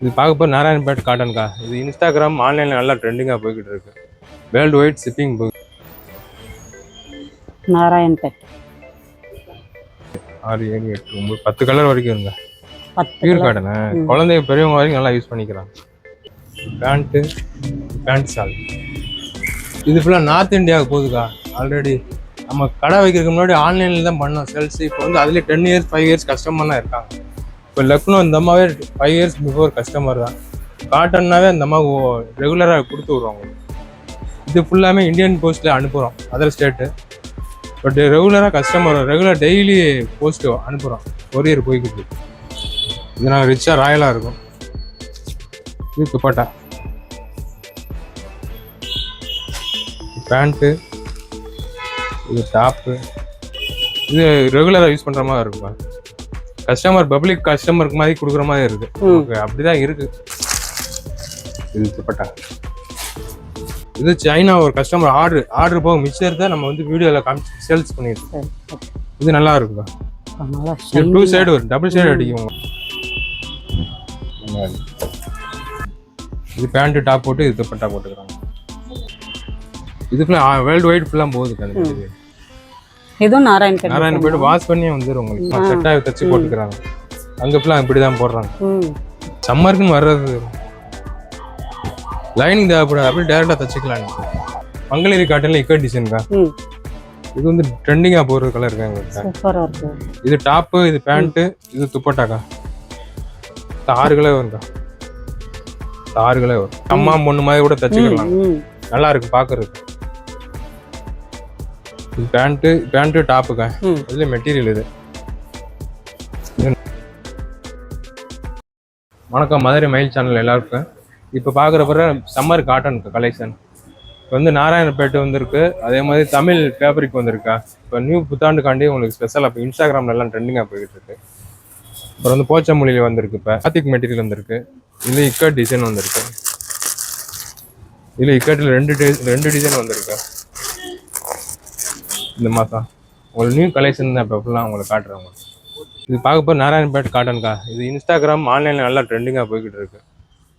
இது பார்க்க போகிற நாராயணபேட் காட்டன்கா. இது இன்ஸ்டாகிராம் ஆன்லைனில் நல்லா ட்ரெண்டிங்காக போய்கிட்டு இருக்கு. வேர்ல்டு வைட் ஷிப்பிங் போய் நாராயணபேட் 6 7 8 9 10 கலர் வரைக்கும் இருங்க. 10 பியூர் காட்டனு குழந்தைங்க பெரியவங்க வரைக்கும் நல்லா யூஸ் பண்ணிக்கிறாங்க. பேண்ட் ஷால் இது ஃபுல்லாக நார்த் இந்தியாவுக்கு போகுதுக்கா. ஆல்ரெடி நம்ம கடை வைக்கிறதுக்கு முன்னாடி ஆன்லைனில் தான் பண்ணோம் சேல்ஸ். இப்போ வந்து அதுலேயே 10 years 5 years கஸ்டமர்லாம் இருக்காங்க. இப்போ லக்னோ இந்த அம்மாவே 5 years பிஃபோர் கஸ்டமர் தான். காட்டன்னாவே அந்த அம்மா ரெகுலராக கொடுத்து விடுவாங்க. இது ஃபுல்லாமே இந்தியன் போஸ்ட்டில் அனுப்புகிறோம் அதர் ஸ்டேட்டு. பட் ரெகுலராக கஸ்டமர் ரெகுலர் டெய்லி போஸ்ட்டு அனுப்புகிறோம். கொரியர் போய்கிட்டு. இது நாங்கள் ரிச்சாக ராயலாக இருக்கும். இது துப்பட்டா, பேண்ட்டு, இது டாப்பு. இது ரெகுலராக யூஸ் பண்ணுற மாதிரி இருக்குப்பா. கஸ்டமர் பப்ளிக் கஸ்டமருக்கு மாதிரி கொடுக்குற மாதிரி இருக்கு. அப்படிதான் இருக்கு. இது துப்பட்டா. இது சைனா ஒரு கஸ்டமர் ஆர்டர் போக மிச்சர் தான் நம்ம வந்து வீடியோவில் சேல்ஸ் பண்ணிருக்கோம். இது நல்லா இருக்குப்பா. இது 2 சைடு வரும், டபுள் சைடு அடிக்கும். இது பேண்ட் டாப் போட்டு இது துப்பட்டா போட்டுக்கிறாங்க. இது ஃபுல்லாக வேர்ல்டு வைட் ஃபுல்லாக போகுது. இதுவும் நாராயணபேட் வாஷ் பண்ணி வந்துடும் உங்களுக்கு. செட்டாக தச்சு போட்டுக்கிறாங்க. அங்கே ஃபுல்லாக இப்படி தான் போடுறாங்க. சம்மருக்குன்னு வர்றது லைனிங் தேவைப்படாது, அப்படியே டேரெக்டாக தச்சுக்கலாம். மங்களகிரி காட்டன்ல இக்கட் டிசைன்கா. இது வந்து ட்ரெண்டிங்காக போடுற கலர் இருக்காங்க. இது டாப்பு, இது பேண்ட்டு, இது துப்பட்டாக்கா. 6 கலர் வரும்க்கா. 6 கலர் வரும். அம்மா பொண்ணு மாதிரி கூட தச்சுக்கலாம். நல்லா இருக்கு பார்க்கறதுக்கு. இது பேண்ட்டு டாப்புக்கா. இதுல மெட்டீரியல் இது. வணக்கம் மதுரை மயில் சேனல் எல்லாருக்கும். இப்போ பார்க்குற சம்மர் காட்டன் கலெக்ஷன் இப்போ வந்து நாராயணபேட்டு வந்திருக்கு. அதே மாதிரி தமிழ் ஃபேப்ரிக் வந்திருக்கா. இப்போ நியூ புத்தாண்டுக்காண்டி உங்களுக்கு ஸ்பெஷலாக இப்போ இன்ஸ்டாகிராம்ல எல்லாம் ட்ரெண்டிங்காக போய்கிட்டு இருக்கு. அப்புறம் வந்து போச்சமொழியில் வந்திருக்கு. இப்போ ஆத்திக் மெட்டீரியல் வந்திருக்கு. இது இக்கட் டிசைன் வந்திருக்கு. இதில் இக்கட்டில் ரெண்டு டிசைன் வந்திருக்கு இந்த மாதம். உங்களுக்கு நியூ கலெக்ஷன் தான் இப்போ ஃபுல்லாக உங்களுக்கு காட்டுறேன். இது பார்க்க போகிற நாராயணபேட் காட்டன்கா. இது இன்ஸ்டாகிராம் ஆன்லைனில் நல்லா ட்ரெண்டிங்காக போய்கிட்டு இருக்கு.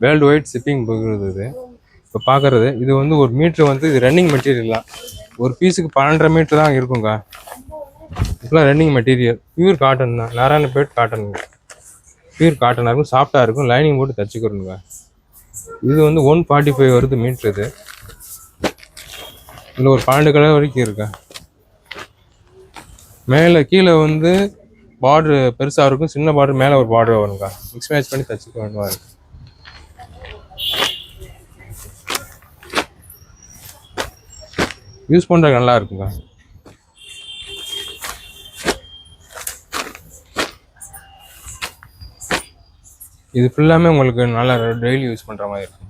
வேர்ல்டு வைட் ஷிப்பிங் போகிறது. இது இப்போ பார்க்குறது இது வந்து ஒரு மீட்ரு வந்து இது ரன்னிங் மெட்டீரியல் தான். ஒரு பீஸுக்கு 12.5 மீட்டர் தான் இருக்குங்க. இப்போலாம் ரன்னிங் மெட்டீரியல் பியூர் காட்டன் தான். நாராயணபேட் காட்டன் பியூர் காட்டனாக இருக்கும், சாஃப்டாக இருக்கும். லைனிங் போட்டு தச்சுக்கிறோங்க. இது வந்து 145 வருது மீட்ரு. இது இதில் ஒரு 12 கலர் வரைக்கும் இருக்கா. மேலே கீழே வந்து பார்டரு பெருசாக இருக்கும், சின்ன பார்டர் மேலே ஒரு பார்டர் வருங்க. மிக்ஸ் மேட்ச் பண்ணி தச்சுக்க வேண்டுமா இருக்கு. யூஸ் பண்ணுறது நல்லா இருக்குங்க. இது ஃபுல்லாமே உங்களுக்கு நல்லா டெய்லி யூஸ் பண்ணுற மாதிரி இருக்கும்.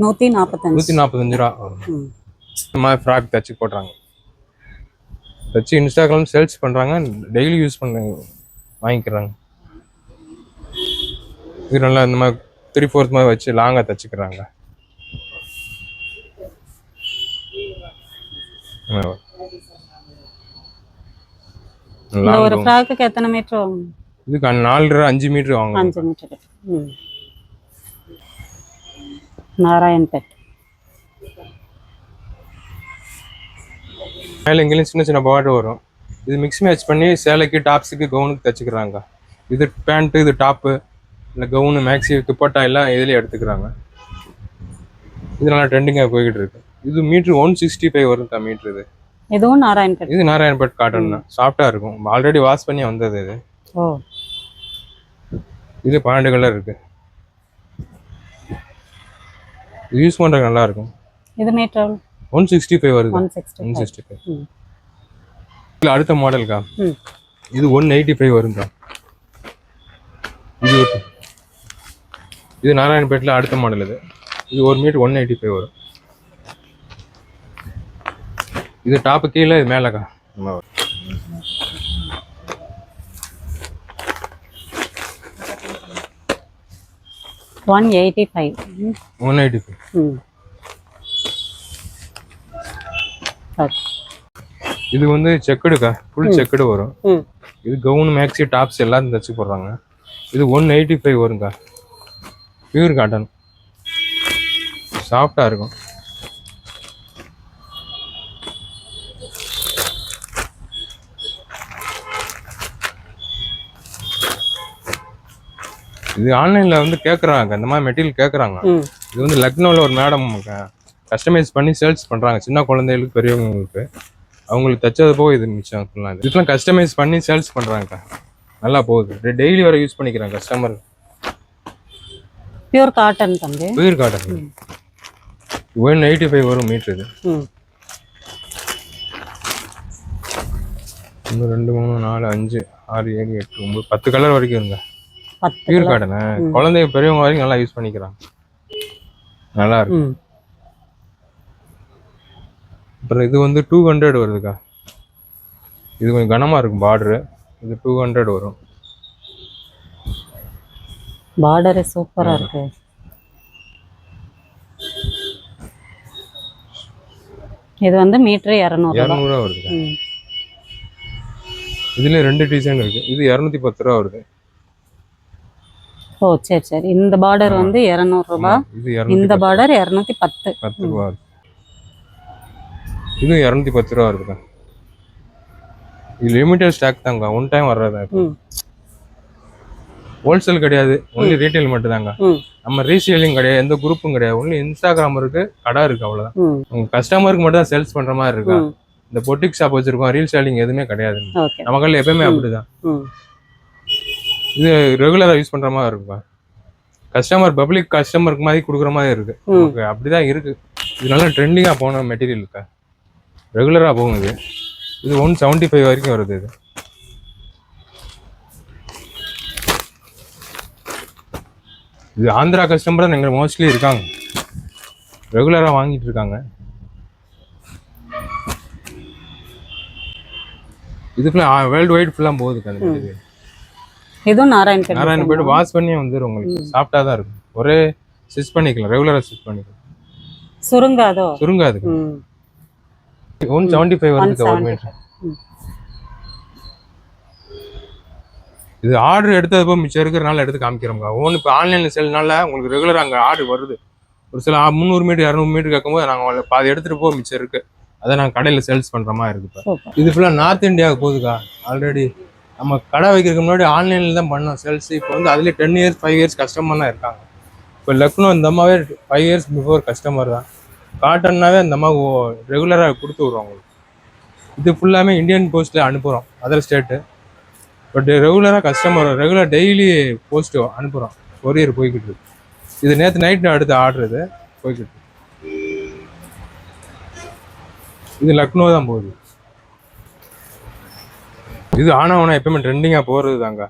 145 ரூபா வரும். இந்த மாதிரி ஃப்ராக் தச்சு போடுறாங்க. தச்சு இன்ஸ்டாகிராம் சேல்ஸ் பண்ணுறாங்க. டெய்லி யூஸ் பண்ண வாங்கிக்கிறாங்க. இது நல்லா இந்த மாதிரி 3/4 மாதிரி வச்சு லாங்காக தச்சுக்கிறாங்க. ஒரு ஃப்ராக்குக்கு எத்தனை மீட்டர் ஆகும்? இதுக்கு 4.5 மீட்டர் வாங்க. 5 மீட்டர். நாராயணபேட் மேலே இங்கேயும் சின்ன சின்ன பார்டர் வரும். இது மிக்ஸ் மேட்ச் பண்ணி சேலைக்கு டாப்ஸுக்கு கவுனுக்கு தச்சுக்கிறாங்க. இது பேண்ட்டு, இது டாப்பு, இல்லை கவுனு, மேக்ஸி, துப்பட்டா எல்லாம் இதுலேயே எடுத்துக்கிறாங்க. இது நல்லா ட்ரெண்டிங்காக போய்கிட்டு இருக்கு. இது மீட்ரு 165 வரும்க்கா மீட்ரு. இது இதுவும் நாராயணபேட். இது நாராயணபேட் காட்டன் தான். சாஃப்டாக இருக்கும். ஆல்ரெடி வாஷ் பண்ணி வந்தது இது. இது 12 கலர் இருக்கு. இது யூஸ் பண்ணுறது நல்லா இருக்கும். இது மீட்டர் 165 வருது. 165. இல்லை அடுத்த மாடல்க்கா. இது 185 வருங்கக்கா. இது நாராயணபேட்டில் அடுத்த மாடல். இது 1 மீட்டர் 185 வரும். இது டாப்பு கீழே, இது மேலக்கா. 185. இது வந்து செக்குடுக்கா. ஃபுல் செக்குடு வரும். இது கவுன், மேக்ஸி, டாப்ஸ் எல்லாத்தையும் தச்சு போடுறாங்க. இது 185 வருங்கக்கா. பியூர் காட்டன், சாஃப்டா இருக்கும். இது ஆன்லைன்ல வந்து கேட்குறாங்க, இந்த மாதிரி மெட்டீரியல் கேட்குறாங்க. ம் இது வந்து லக்னோவில் ஒரு மேடம் கஸ்டமைஸ் பண்ணி சேல்ஸ் பண்ணுறாங்க, சின்ன குழந்தைகளுக்கு பெரியவங்களுக்கு. அவங்களுக்கு தைச்சது போக இது மிச்சம் ஃபுல்லாக. இதுக்கெல்லாம் கஸ்டமைஸ் பண்ணி சேல்ஸ் பண்ணுறாங்க, நல்லா போகுது. டெய்லி வர யூஸ் பண்ணிக்கிறாங்க கஸ்டமர். பியூர் காட்டன் தம்பி. பியூர் காட்டன் 185 வரும் மீட்ரு. இது ம் 1 2 3 4 5 6 7 8 9 10 கலர் வரைக்கும் இருங்க. 10 பியூர் காட்டன் குழந்தைங்க பெரியவங்க வரைக்கும் நல்லா யூஸ் பண்ணிக்கிறாங்க, நல்லா இருக்கும். ம் அப்புறம் இது வந்து 200 வருதுக்கா. இது கொஞ்சம் கனமா இருக்கும் பார்டரு. இது 200 வரும். பார்டரே சூப்பரா இருக்கு. இது வந்து மீட்டர் 200 200 வருதுக்கா. ம் இதுல 2 டிசைன் இருக்கு. இது 210 ரூபா வருது. ஓ சரி சரி. இந்த பார்டர் வந்து 200 ரூபாய், இது இந்த பார்டர் 210. 10 ரூபா வருது. இது 210 ரூபா வருதுக்கா. இது லிமிட்டட் ஸ்டாக் தாங்க, ஒன் டைம் வர்றதா. ம் ஹோல்சேல் கிடையாது, ஒன்லி ரீட்டைல் மட்டும் தாங்க. ம் நம்ம ரீசேலிங் கிடையாது, எந்த குரூப்பும் கிடையாது. ஒன்லி இன்ஸ்டாகிராம் இருக்கு, கடை இருக்கு, அவ்வளவுதான். ம் உங்க கஸ்டமருக்கு மட்டும் தான் சேல்ஸ் பண்ற மாதிரி இருக்கா. ம் இந்த பொட்டிக் ஷாப் வச்சிருக்கோம், ரீல் சேலிங் எதுவுமே கிடையாது. ஓகே. நம்ம கடையில் எப்பயுமே அப்படிதான். ம் இது ரெகுலரா யூஸ் பண்ற மாதிரி இருக்குப்பா. கஸ்டமர் பப்ளிக் கஸ்டமருக்கு மாதிரி கொடுக்குற மாதிரி இருக்கு. நமக்கு அப்படிதான் இருக்கு. இது நல்லா ட்ரெண்டிங்கா போன மெட்டீரியல் இருக்கா, ரெகுலரா போகும். இது 175 வரைக்கும் வருது. இது ஆந்திரா கஸ்டமர் தான் எங்க மோஸ்ட்லி இருக்காங்க, ரெகுலரா வாங்கிட்டு இருக்காங்க. இது ஃபுல்லாக வேர்ல்டு வைட் ஃபுல்லாக போகுதுக்கா அந்த மெட்டீரியல். இதுவும் நாராயண்பேட். நாராயணப்பேட் வாஷ் பண்ணி வந்துடும் உங்களுக்கு, சாஃப்டா தான் இருக்கும். ஒரே ஸ்டிச் பண்ணிக்கலாம், ரெகுலரா ஸ்டிச் பண்ணிக்கலாம், சுருங்காதோ? சுருங்காது. ம் 175 வருது ஒரு மீட்டர். இது ஆர்டர் எடுத்தது போக மிச்சம் இருக்கிறனால எடுத்து காமிக்கிறோம்க்கா. ஒன்று இப்போ ஆன்லைனில் செல்னால உங்களுக்கு ரெகுலராக அங்கே ஆர்டர் வருது. ஒரு சில 300 மீட்டர் 200 மீட்டர் கேட்கும்போது நாங்கள் பாதி எடுத்துகிட்டு போக மிச்சம் இருக்குது, அதை நாங்கள் கடையில் சேல்ஸ் பண்ணுற மாதிரி இருக்குது. சூப்பர். இது ஃபுல்லாக நார்த் இந்தியாவுக்கு போகுதுக்கா. ஆல்ரெடி நம்ம கடை வைக்கிறதுக்கு முன்னாடி ஆன்லைனில் தான் பண்ணோம் சேல்ஸ். இப்போ வந்து அதுலேயே 10 இயர்ஸ் 5 இயர்ஸ் கஸ்டமர் தான் இருக்காங்க. இப்போ லக்னோ இந்த அம்மாவே 5 இயர்ஸ் பிஃபோர் கஸ்டமர் தான். காட்டன்னாவே அந்த அம்மா ரெகுலராக கொடுத்து விடுவோம் உங்களுக்கு. இது ஃபுல்லாமே இந்தியன் போஸ்ட்டில் அனுப்புகிறோம், அதர் ஸ்டேட்டு. பட் ரெகுலராக கஸ்டமர் ரெகுலர் டெய்லி போஸ்ட் அனுப்புகிறோம், கொரியர் போய்கிட்டு இருக்கு. இது நேற்று நைட்டு அடுத்த ஆர்டர் இது போய்கிட்டு இருக்கு. இது லக்னோ தான் போகுது. இது ஆனவனா எப்பவுமே ட்ரெண்டிங்காக போகிறது தாங்க.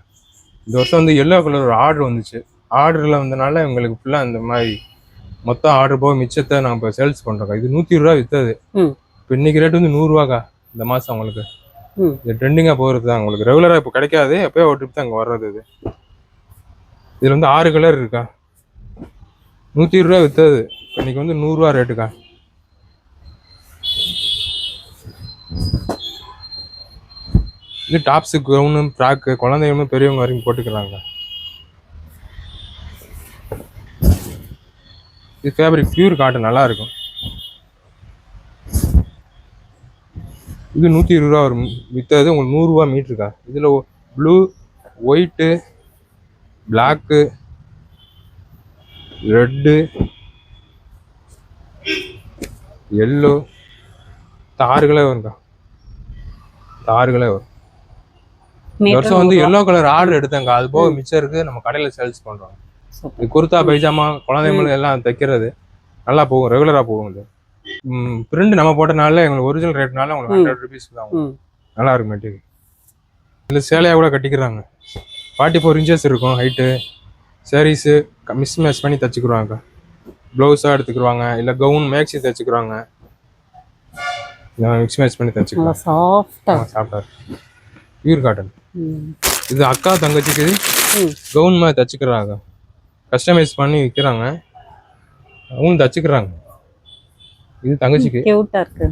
இந்த வருஷம் வந்து எல்லோ கலர் ஒரு ஆர்டர் வந்துச்சு. ஆர்டரில் வந்தனால எங்களுக்கு ஃபுல்லாக இந்த மாதிரி மொத்தம் ஆர்டர் போக மிச்சத்தை நாங்கள் இப்போ சேல்ஸ் பண்ணுறோம். இது 120 ரூபா விற்றது. இப்போ இன்னைக்கு ரேட் வந்து 100 ரூபாக்கா இந்த மாதம். உங்களுக்கு இது ட்ரெண்டிங்காக போகிறது தான். உங்களுக்கு ரெகுலராக இப்போ கிடைக்காது, எப்போயோ ஒரு ட்ரிப் தான் அங்கே வர்றது. இது இதில் வந்து 6 கலர் இருக்கா. 120 ரூபா விற்றது, இன்னைக்கு வந்து 100 ரூபா ரேட்டுக்கா. இது டாப்ஸு, கவுனு, ஃப்ராக்கு, குழந்தைங்களும் பெரியவங்க வரைக்கும் போட்டுக்கிறாங்க. இது ஃபேப்ரிக் பியூர் காட்டன், நல்லா இருக்கும். இது 120 ரூபா வரும் விற்றது, உங்களுக்கு 100 ரூபா மீட்டருக்கா. இதில் blue, white, black, red, yellow, 6 colour வரும்க்கா. 6 கலர் வரும். இந்த வருஷம் வந்து எல்லோ கலர் ஆர்டர் எடுத்தேங்க, அது போக மிச்சம் இருக்கு, நம்ம கடையில் சேல்ஸ் பண்ணுறோம். இது குர்தா, பைஜாமா, குழந்தைங்களுக்கு எல்லாம் தைக்கிறது நல்லா போகும், ரெகுலராக போகும். இது பிரிண்ட் நம்ம போட்டனால எங்களுக்கு ஒரிஜினல் ரேட்னால உங்களுக்கு 100 ருபீஸ் தான். நல்லா இருக்கும் மெட்டீரியல். இதில் சேலையாக கூட கட்டிக்கிறாங்க. 44 இன்ச்சஸ் இருக்கும் ஹைட்டு. சாரீஸு மிஸ் மேட்ச் பண்ணி தைச்சிக்கிறாங்க, ப்ளவுஸாக எடுத்துக்கிடுவாங்க, இல்லை கவுன் மேக்ஸி தைச்சிக்கிறாங்க, மிக்ஸ் மேட்ச் பண்ணி தைச்சிக்கலாம். சாஃப்டாக பியூர் காட்டன். இது அக்கா தங்கச்சிக்கு கவுன் மாதிரி தைச்சிக்கிறாங்க, கஸ்டமைஸ் பண்ணி விற்கிறாங்க, அவங்களும் தைச்சிக்கிறாங்க. இது தங்கச்சிக்கு கியூட்டா இருக்கு.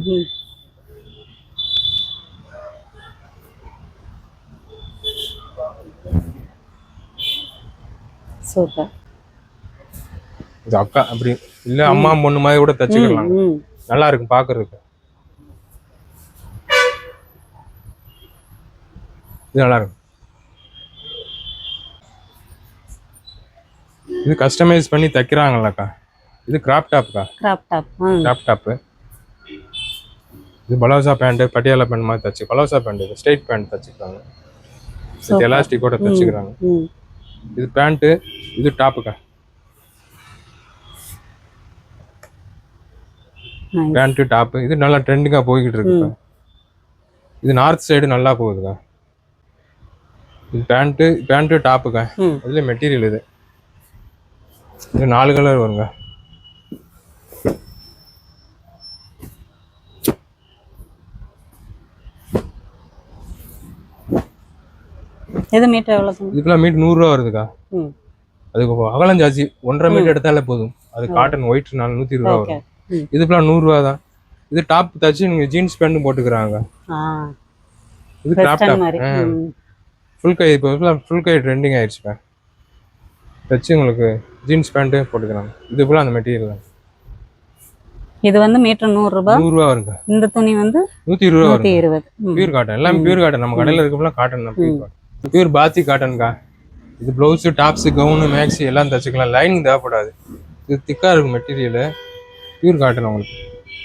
சூப்பர். இது அக்கா அப்படி இல்லை அம்மா பொண்ணு மாதிரி கூட தச்சுக்கலாம். ம் நல்லா இருக்கும் பார்க்கறதுக்கு. இது நல்லா இருக்கும். இது கஸ்டமைஸ் பண்ணி தைக்கிறாங்கல்லக்கா. இது கிராப் டாப்க்கா. Crop top. Crop top. இது பலோசா பேண்ட் பட்டியாலா பேண்ட் மாதிரி தச்சு பலோசா பேண்ட் இது ஸ்ட்ரெயிட் பேண்ட் தச்சுக்கிறாங்க. இது எலாஸ்டிக்கோட தச்சுக்கிறாங்க. இது பேண்ட்டு இது டாப்புக்கா. பேண்ட்டு டாப்பு இது நல்லா ட்ரெண்டிங்காக போய்கிட்டு இருக்குக்கா. இது நார்த் சைடு நல்லா போகுதுக்கா. இது பேண்ட்டு டாப்புக்கா. இதுல மெட்டீரியல் இது 4 கலர் வருங்க. இது மீட்டர் எவ்வளோ? இதுக்கெல்லாம் மீட்டர் 100 ரூபா வருதுக்கா. அதுக்கு அகலம் ஜாஸ்தி 1.5 மீட்டர் எடுத்தாலே போதும். அது காட்டன் ஒயிட் 120 ரூபா வரும். இதுக்கெல்லாம் 100 ரூபா தான். இது டாப் தச்சு நீங்க ஜீன்ஸ் பேண்ட்டும் போட்டுக்கிறாங்க. இது கிராப் டாப். ஃபுல் கை இப்போ ஃபுல் கை ட்ரெண்டிங் ஆயிடுச்சுக்கா. தச்சு உங்களுக்கு ஜீன்ஸ் பேண்ட்டு போட்டுக்கிறாங்க. இது ஃபுல்லாக அந்த மெட்டீரியல் தான். இது வந்து மீட்டர் 100 ரூபா. 100 ரூபா வருங்க. இந்த துணி வந்து 120 ரூபா. 120. Pure cotton. எல்லாம் பியூர் காட்டன். நம்ம கடையில் இருக்கலாம் காட்டன் தான். Pure cotton. பியூர் பாத்தி காட்டன்கா. இது ப்ளவுஸு டாப்ஸு கவுனு மேக்ஸி எல்லாம் தச்சுக்கலாம். லைனிங் தேவைப்படாது. இது திக்காக இருக்கும் மெட்டீரியலு. பியூர் காட்டன் உங்களுக்கு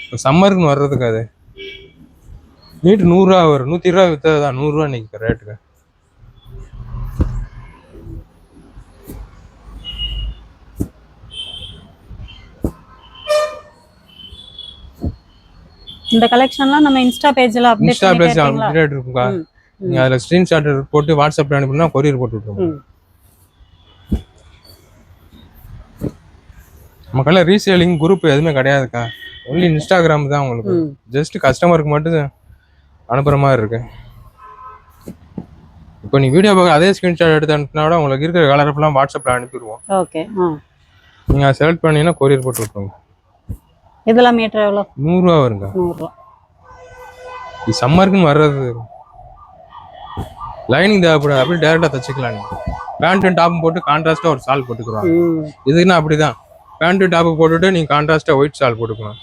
இப்போ சம்மருக்குன்னு வர்றதுக்கு. அது மீட்டர் 100 ரூபா வரும். 120 ரூபா விற்றது தான். 100 ரூபா இன்னைக்கு ரேட்டுக்கு. இந்த கலெக்ஷன்லாம் நம்ம இன்ஸ்டா பேஜ்ல அப்டேட் இருக்கும்க்கா. நீங்க அதுல ஸ்கிரீன்ஷாட் போட்டு வாட்ஸ்அப்ல அனுப்புனா கொரியர் போட்டு விட்டுருவோம். நம்ம கடையில ரீசேலிங் குரூப் எதுவுமே கிடையாதுக்கா. ஒன்லி இன்ஸ்டாகிராம் தான் உங்களுக்கு. ஜஸ்ட் கஸ்டமருக்கு மட்டும் அனுப்புற மாதிரி இருக்கு. இப்போ நீ வீடியோ பார்க்க அதே ஸ்கிரீன்ஷாட் எடுத்து அனுப்பினா கூட உங்களுக்கு இருக்கிற கலர்லாம் வாட்ஸ்அப்ல அனுப்பிடுவோம். ஓகே. நீங்க செலக்ட் பண்ணீங்கன்னா கொரியர் போட்டு விட்டுருவோம். இதெல்லாம் மீட்டர் எவ்வளோ? 100 ரூபா வருங்க. 100 ரூபா. இது சம்மருக்குன்னு வர்றது. லைனிங் தேவைப்படாது. அப்படியே டேரெக்டாக தச்சுக்கலாம். பேண்ட்டும் டாப்பும் போட்டு கான்ட்ராஸ்டாக ஒரு சால் போட்டுக்குருவாங்க. இதுக்குன்னா அப்படி தான். பேண்ட்டு டாப்பு போட்டுட்டு நீங்கள் கான்ட்ராஸ்டாக ஒயிட் சால் போட்டுக்கலாம்.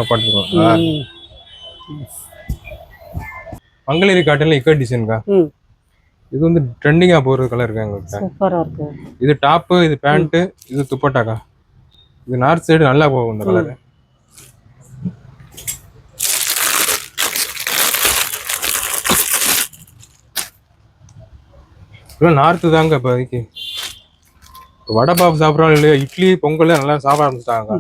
போட்டுக்கலாம். மங்களகிரி காட்டன்ல இக்கட் டிசைன்கா. இது வந்து ட்ரெண்டிங்காக போகிற கலர் இருக்கு எங்கள்கிட்ட. சூப்பராக இருக்கு. இது டாப்பு, இது பேண்ட்டு, இது துப்பட்டாக்கா. இது நார்த் சைடு நல்லா போகும் இந்த கலர். நார்த்து தாங்க இப்போதைக்கு. வடை பாப்பு சாப்பிட்றாலும் இல்லையா, இட்லி பொங்கல் நல்லா சாப்பிட ஆரம்பிச்சிட்டாங்க.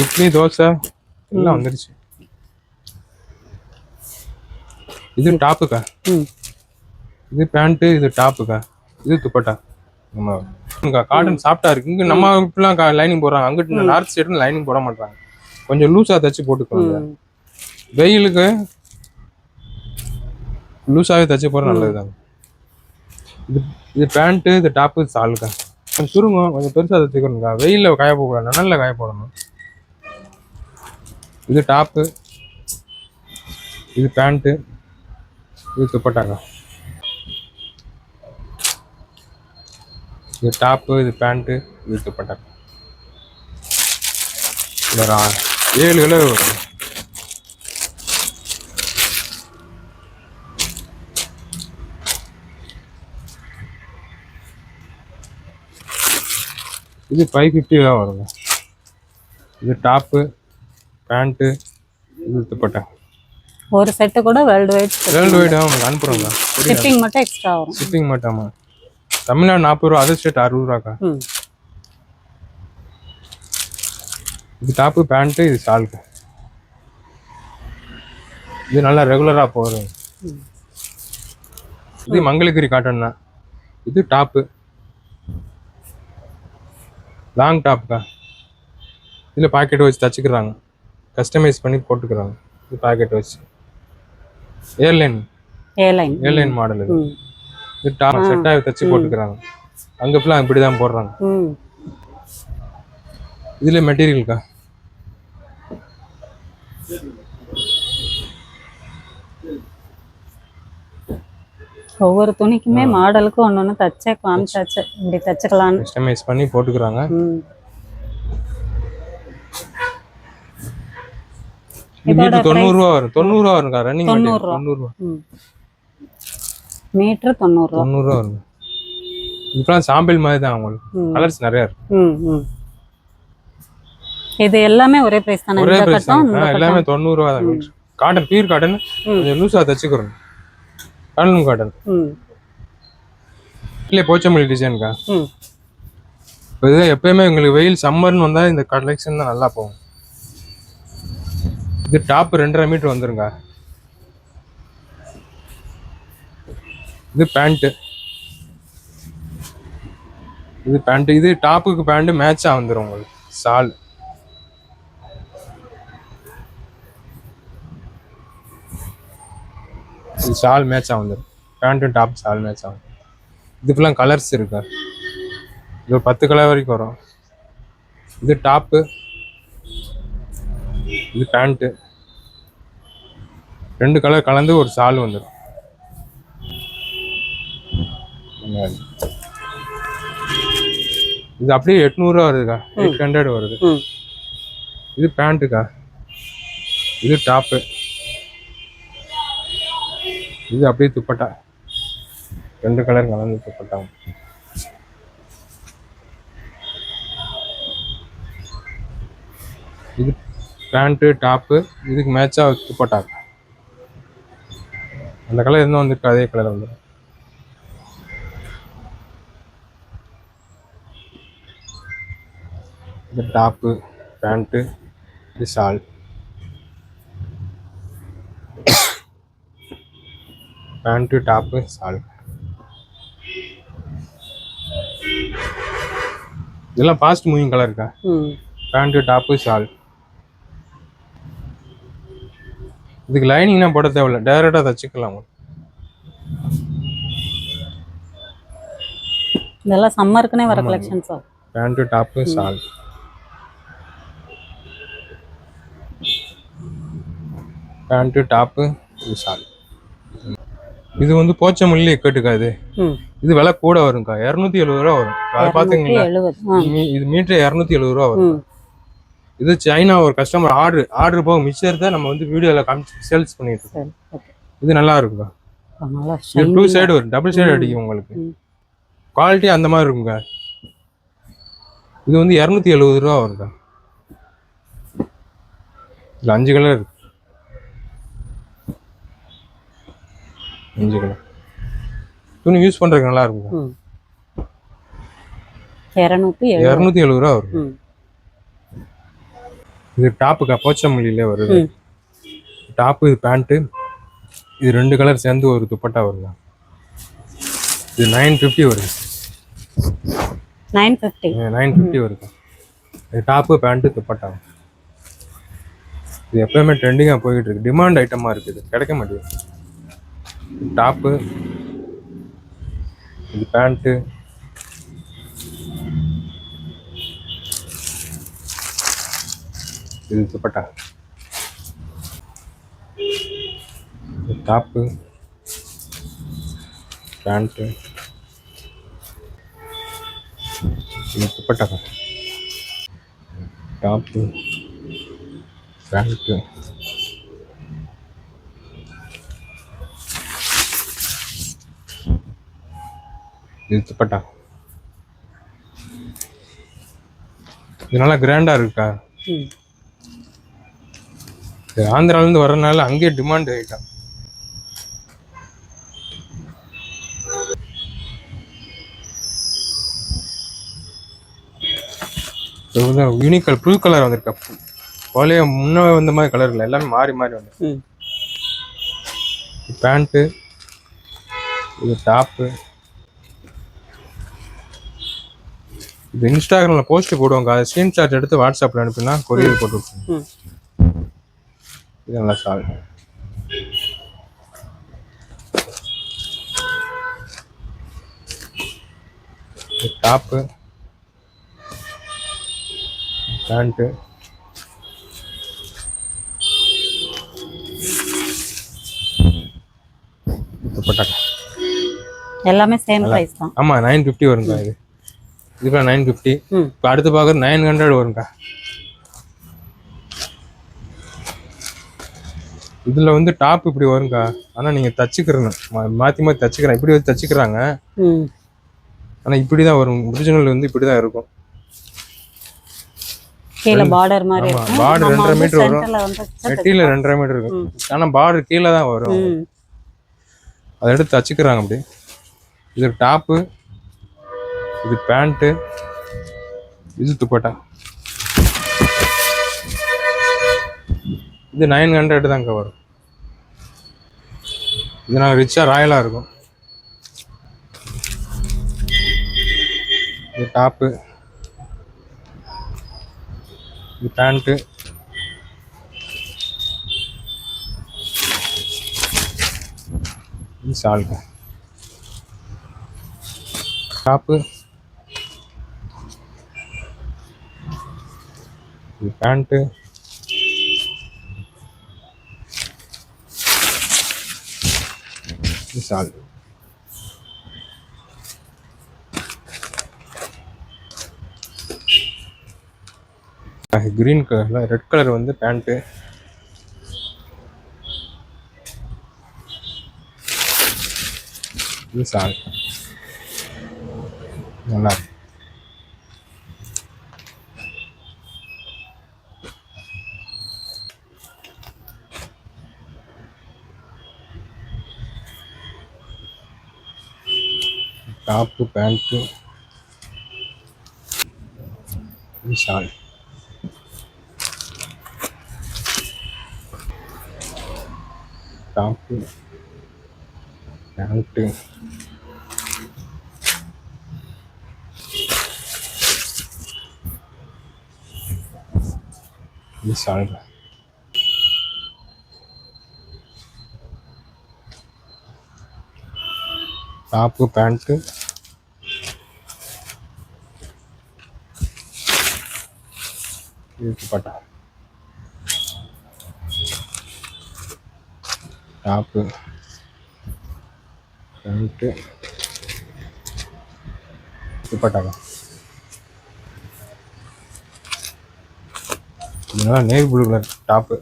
இட்லி தோசை எல்லாம் வந்துருச்சு. இது டாப்புக்கா. இது பேண்ட்டு, இது டாப்புக்கா. இது துப்பட்டா. நம்ம காட்டன் சாஃப்டா இருக்கு. இங்க நம்ம இப்பெல்லாம் லைனிங் போடுறாங்க. அங்கிட்டு நார்த் சைடு லைனிங் போட மாட்டாங்க. கொஞ்சம் லூஸா தச்சு போட்டுக்கோங்க. வெயிலுக்கு லூஸாவே தச்சு போற நல்லதுதாங்க. இது பேண்ட்டு, இது டாப்பு, சாலுக்கா. கொஞ்சம் சுருங்கும், கொஞ்சம் பெருசா தச்சுக்கணுங்க. வெயில்ல காய போடக்கூடாது, நல்ல காய போடணும். இது டாப்பு, இது பேண்ட்டு, இது துப்பட்டாங்க. இது டாப்பு, இது பேண்ட்டு, இது துப்பட்டாங்க. 7 கலர் வரும். இது 550 தான் வருங்க. இது டாப்பு, பேண்ட்டு, இது துப்பட்டா. ஒரு செட்டு கூட வேர்ல்டு வைட் உங்களுக்கு அனுப்புறோங்க. ஷிப்பிங் மட்டும் எக்ஸ்ட்ரா வரும். ஷிப்பிங் மட்டும். தமிழ்நாடு 40 ரூபா, அதர் ஸ்டேட் 60 ரூபாக்கா. இது டாப்பு, பேண்ட்டு, இது ஷாலுக்கு. இது நல்லா ரெகுலரா போகுது. இது மங்களகிரி காட்டன் தான். இது டாப்பு, லாங் டாப்க்கா. இதில் பாக்கெட் வச்சு தச்சுக்கிறாங்க. கஸ்டமைஸ் பண்ணி போட்டுக்கிறாங்க. இது பாக்கெட் வச்சு ஏர்லைன் மாடல். இது டாப் செட்டாக தச்சு போட்டுக்கிறாங்க. அங்கே ஃபுல்லாக இப்படி தான் போடுறாங்க. இதில் மெட்டீரியல்க்கா. ஒவ்வொரு துணிக்குமே மாடலுக்கு ஒன்று தச்சே காமிச்சாச்சு, இப்படி தச்சுக்கலான்னு. கஸ்டமைஸ் பண்ணி போட்டுக்கிறாங்க. மீட்டர் 90 ரூபா வரும். 90 ரூபா வரும்க்கா. ரன்னிங் 90 ரூபா. மீட்டர் 90 ரூபா. 90 ரூபா வரும். இப்பலாம் சாம்பிள் மாதிரி தான் உங்களுக்கு. கலர்ஸ் நிறைய இருக்கு. இது எல்லாமே ஒரே பிரைஸ் தானே? ஒரே பிரைஸ் தான். எல்லாமே 90 ரூபா தான் மீட்டர். Cotton, pure cotton. கொஞ்சம் லூஸா தச்சுக்கிறோம். Cotton cotton. இல்ல போச்சமல்லி டிசைன்க்கா. இது எப்பயுமே உங்களுக்கு வெயில் சம்மர்னு வந்தா இந்த கலெக்ஷன் தான் நல்லா போகும். இது டாப் 2.5 மீட்டர் வந்துருங்க. இது பேண்ட். இது பேண்ட். இது டாப்புக்கு பேண்ட் மேட்சா வந்துரும் உங்களுக்கு. சால். இது சால் மேட்சா வந்துரும். பேண்ட் டாப் சால் மேட்சா வந்துரும். இதுக்கெல்லாம் கலர்ஸ் இருக்கு. இது 10 கலர் வரைக்கும் வரும். இது டாப்பு, இது பேண்ட். 2 கலர் கலந்து ஒரு சால் வந்துடும். இது அப்படியே 800 ரூபா வருதுக்கா. 800 வருது. இது பேண்ட்டுக்கா. இது டாப்பு. இது அப்படியே துப்பட்டா. 2 கலர் கலந்து துப்பட்டா. இது பேண்ட்டு டாப்பு. இதுக்கு மேட்சா துப்பட்டா. அந்த கலர் என்ன வந்துருக்கு அதே கலர் வந்து. இது டாப்பு, பேண்ட்டு, இது ஷால். Pant top shawl. இதெல்லாம் ஃபாஸ்ட் மூவிங் கலர் இருக்கா. Pant top shawl. இதுக்கு லைனிங்னா போட தேவையில்ல, டைரக்டா தச்சுக்கலாம். இதெல்லாம் சம்மருக்குனே வர collections. Pant top shawl. Pant top shawl. இது வந்து போச்சமல்லி கட்டுக்காது. இது விலை கூட வரும்க்கா. 270 ரூபா வரும். அதை பாத்தீங்களா? இது மீட்டர் 270 ரூபா வரும். இது சைனா ஒரு கஸ்டமர் ஆர்டர் போக மிச்சர் தான் நம்ம வந்து வீடியோல சேல்ஸ் பண்ணிட்டு இருக்கோம். இது நல்லா இருக்குங்க. இது 2 சைடு வரும். டபுள் சைடு அடிக்கும் உங்களுக்கு. குவாலிட்டி அந்த மாதிரி இருக்குங்க. இது வந்து 270 ரூபா வருங்க. இதுல 5 கலர் இருக்கு. 5 கலர். துணி யூஸ் பண்றதுக்கு நல்லா இருக்குங்க. 270 ரூபா வரும். இது டாப்புக்கா. போச்சமல்லியிலே வருது டாப்பு. இது பேண்ட்டு. இது 2 கலர் சேர்ந்து ஒரு துப்பட்டா வருங்க. இது 950 வருது. 950 வருது. இது டாப்பு பேண்ட்டு துப்பட்டா. இது எப்பயுமே ட்ரெண்டிங்காக போய்கிட்டு இருக்கு. டிமாண்ட் ஐட்டமாக இருக்குது. கிடைக்க மாட்டேங்குது. டாப்பு, இது பேண்ட்டு, இது துப்பட்டா. டாப்பு, பேண்ட்டு, இது துப்பட்டா. டாப்பு, பேண்ட்டு, இது துப்பட்டா. இது நல்லா கிராண்டா இருக்கா. ஆந்திரால இருந்து வர்றதுனால அங்கேயே டிமாண்ட் ஐட்டம். யூனிக் புது கலர் வந்திருக்கா. போலயே முன்ன வந்த மாதிரி கலர் இல்லை, எல்லாமே மாறி மாறி வந்து. பேண்ட்டு, இது டாப்பு. இது இன்ஸ்டாகிராம்ல போஸ்ட் போடுவாங்க. அதை ஸ்கிரீன்ஷாட் எடுத்து வாட்ஸ்அப்ல அனுப்பினா கொரியர் போட்டு விட்டுருங்க. இது நல்லா ஷால். Top, pant, dupatta. எல்லாமே சேம் பிரைஸ் தான். ஆமாம் 950 வரும்க்கா. இதுக்கா 950. ம் இப்போ அடுத்து பார்க்குறது 900 வரும்க்கா. இதில் வந்து டாப் இப்படி வரும்க்கா. ஆனால் நீங்கள் தச்சுக்கிறணும், மாற்றி மாற்றி தச்சுக்கிறேன். இப்படி வந்து தச்சுக்கிறாங்க, ம் ஆனால் இப்படி தான் வரும். ஒரிஜினல் வந்து இப்படி தான் இருக்கும். கீழே பார்டர் மாதிரி ஆமாம், இருக்கும். பார்டர் நம்ம 2.5 வந்து மீட்டர் வரும். சென்டர்ல வந்து மெட்டீரியல் 2.5 மீட்டர் இருக்கும். ஆனால் பார்டர் கீழே தான் வரும். ம் அதை எடுத்து தச்சுக்கிறாங்க அப்படி. இது டாப்பு, இது பேண்ட்டு, இது துப்பட்டா. இது 900 தாங்க வரும். இது நான் ரிச்சாக ராயலாக இருக்கும். இது டாப்பு, இது பேண்ட்டு, இது ஷால்க்கு. டாப்பு, இது பேண்ட்டு, இது ஷால். கிரீன் கலர்ல ரெட் கலர் வந்து பேண்ட்டு, இது ஷால். நல்லா இருக்கு. டாப்பு, பேண்ட்டு, இது ஷால். டாப்பு, பேண்ட்டு, இது ஷால். டாப்பு, பேண்ட்டு, இது துப்பட்டா. டாப்பு, பேண்ட்டு, துப்பட்டாங்க. இதெல்லாம் நேவி ப்ளூ கலர் டாப்பு.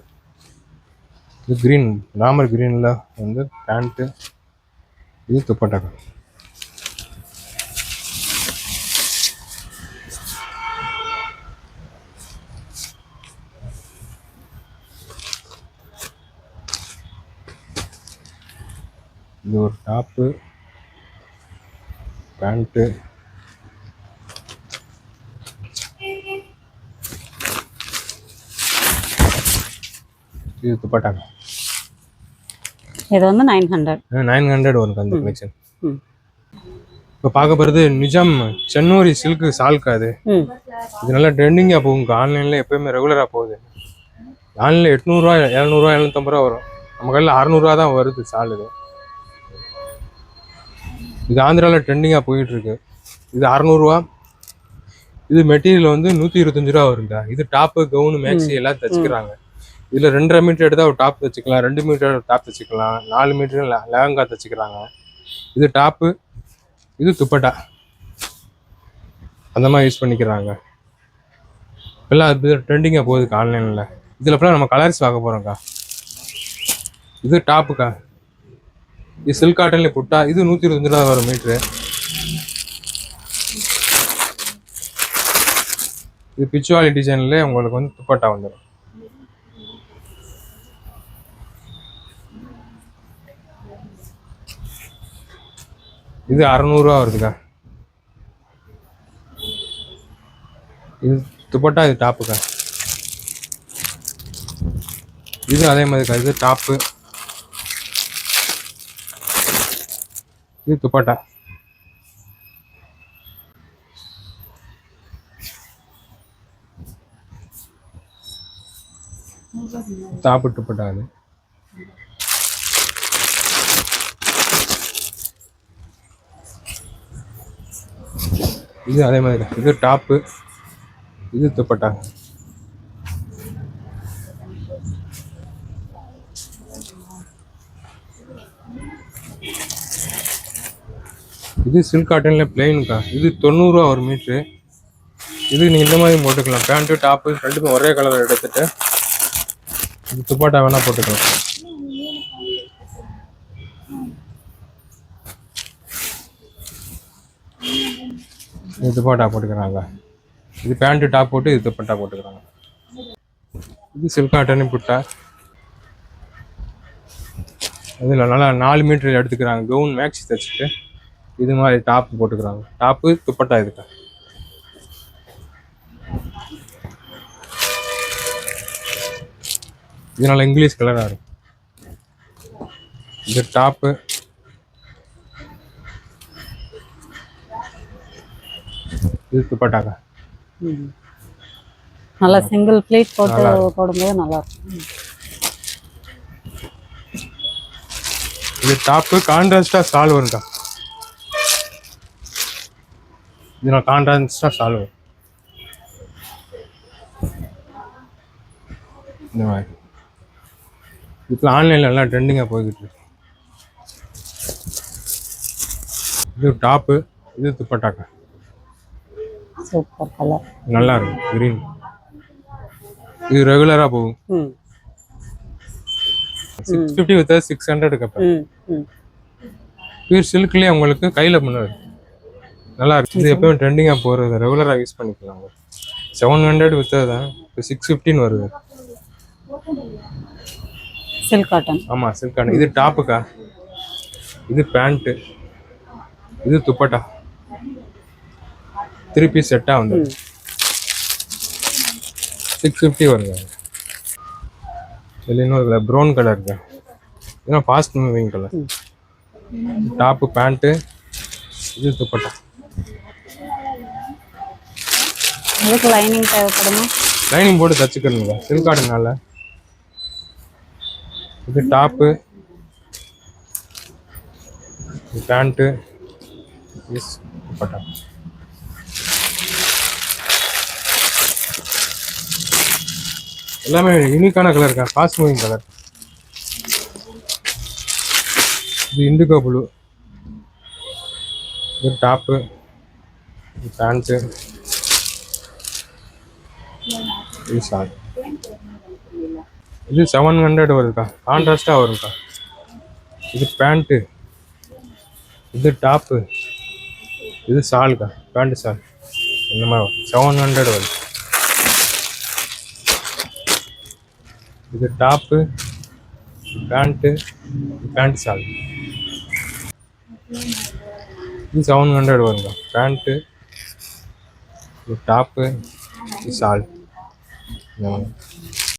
இது க்ரீன், ராமர் க்ரீனில் வந்து பேண்ட்டு, இது துப்பட்டாங்க. இது ஒரு டாப்பு, பேண்ட்டு, இது துப்பட்டாங்க. இது வந்து 900. 900 வரும் அந்த கலெக்ஷன். ம் இப்போ பார்க்க போகிறது நிஜம் சென்னூரி சில்க்கு சால்க்கு. அது ம் இது நல்லா ட்ரெண்டிங்காக போகுங்க. ஆன்லைனில் எப்போயுமே ரெகுலராக போகுது. ஆன்லைனில் 800 700 750 வரும். நம்ம கையில் 600 தான் வருது சால். இது ஆந்திராவில் ட்ரெண்டிங்காக போயிட்டுருக்கு. இது 600. இது மெட்டீரியல் வந்து 125 வருங்க. இது டாப்பு, கவுனு, மேக்ஸி எல்லாம் தச்சுக்கிறாங்க. இதில் 2.5 மீட்டர் எடுத்தால் ஒரு டாப் தச்சுக்கலாம், 2 மீட்டர் டாப் தச்சுக்கலாம், 4 மீட்டர் லெஹங்கா தச்சுக்கிறாங்க. இது டாப்பு, இது துப்பட்டா, அந்த மாதிரி யூஸ் பண்ணிக்கிறாங்க. இப்போல்லாம் அது ட்ரெண்டிங்காக போகுதுக்கா ஆன்லைனில். இதில் ஃபுல்லாக நம்ம கலர்ஸ் பார்க்க போகிறோம்க்கா. இது டாப்புக்கா, இது சில்க் காட்டன்லேயே புட்டா. இது 125 வரும் மீட்ரு. இது பிச்சுவாலி டிசைன்லேயே உங்களுக்கு வந்து துப்பட்டா வந்துடும். இது 600 வருதுக்கா. இது துப்பட்டா, இது டாப்புக்கா. இது அதே மாதிரிக்கா. இது டாப்பு, இது துப்பட்டா. டாப்பு, துப்பட்டா. அது இது அதே மாதிரி. இது டாப்பு, இது துப்பட்டா. இது சில்க் காட்டனில் பிளெயினுக்கா. இது 90 ரூபா ஒரு மீட்ரு. இது நீங்கள் இந்த மாதிரி போட்டுக்கலாம். பேண்ட்டு டாப்பு ரெண்டுமே ஒரே கலர் எடுத்துட்டு இது துப்பாட்டா வேணால் போட்டுக்கலாம். இது துப்பாட்டா போட்டுக்கிறாங்க. இது பேண்ட்டு டாப் போட்டு இது துப்பட்டா போட்டுக்கிறாங்க. இது சில்க் காட்டன் புட்டா. இதில் நல்லா 4 மீட்டர் எடுத்துக்கிறாங்க. கவுன் மேக்ஸி தைச்சிட்டு இது மாதிரி டாப் போட்டுக்கிறாங்க. டாப்பு துப்பட்டா இதுக்கா. இது நல்லா இங்கிலீஷ் கலராக இருக்கும். இது டாப்பு. இது துப்பட்டாக்கா. நல்லா சிங்கிள் ப்ளீட் போட்டு போடும்போது நல்லா இருக்கும். இது டாப்பு கான்ட்ராஸ்டா சால் வரும்க்கா. இது நான் கான்ட்ராஸ்டா சால் வரும் இந்த மாதிரி. இப்போ ஆன்லைனில் எல்லாம் ட்ரெண்டிங்காக போய்கிட்டு இருக்கு. இது டாப்பு. இது துப்பட்டாக்கா. Super colour. நல்லா இருக்கும் கிரீன். இது ரெகுலராக போகும். 650 வித் 600 கப்ப. பியூர் சில்க்லேயே உங்களுக்கு கையில் பண்ணுவார். நல்லா இருக்கு. இது எப்பவும் ட்ரெண்டிங்காக போகிறது. ரெகுலராக யூஸ் பண்ணிக்கலாம். 700 வித் தான் இப்போ 650 வருது. Silk cotton. ஆமாம் சில்க் காட்டன். இது டாப்புக்கா. இது பேண்ட்டு. இது துப்பட்டா. 3 பீஸ் செட்டாக வந்து 650 வருங்க. இதில் இன்னொரு கலர் ப்ரௌன் கலர் இருக்கு. இதெல்லாம் fast moving colour. Top pant. இது துப்பட்டா. இதுக்கு லைனிங் தேவைப்படுமா? லைனிங் போட்டு தச்சுக்கணுங்க சில்க் காட்டனால. இது டாப்பு. இது பேண்ட்டு. இது துப்பட்டா. எல்லாமே யூனிக்கான கலர் இருக்கா. Fast moving colour. இது இண்டிகோ ப்ளூ. இது டாப்பு. இது பேண்ட்டு. இது ஷார்ட். இது 700 வருதுக்கா. கான்ட்ராஸ்டாக வரும்க்கா. இது பேண்ட்டு. இது டாப்பு. இது ஷாலுக்கா. பேண்ட்டு ஷால் இந்த மாதிரி 700 வருது. இது டாப்பு. பேண்ட்டு. Pant shawl. இது 700 வருங்க. பேண்ட்டு. இது டாப்பு. இது ஷால்.